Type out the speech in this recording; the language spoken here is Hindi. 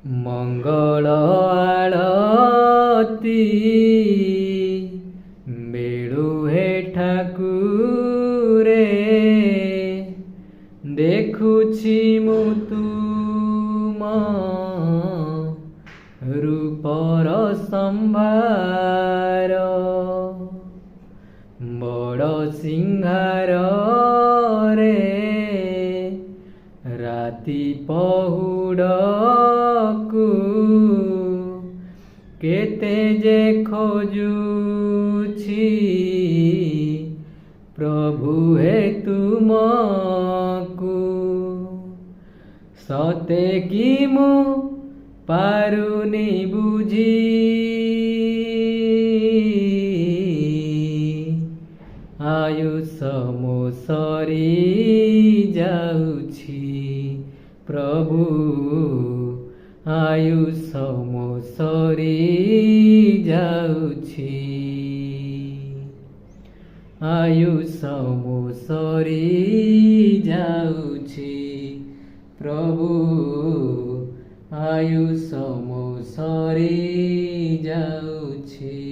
मंगल आळती बेळु हे ठाकुरे देखुछि मु तुम रूपर संभार बड़ सिंहार रे राति पहुड़कु केते जे खोजुछि प्रभु हे तुमकु सते कि मु पारुनी बुझी आयुष मो सरी जाउछि प्रभु आयुष मो सरी जाउछि आयुष मो सरी जाउछि प्रभु आयुष मो सरी जाउछि।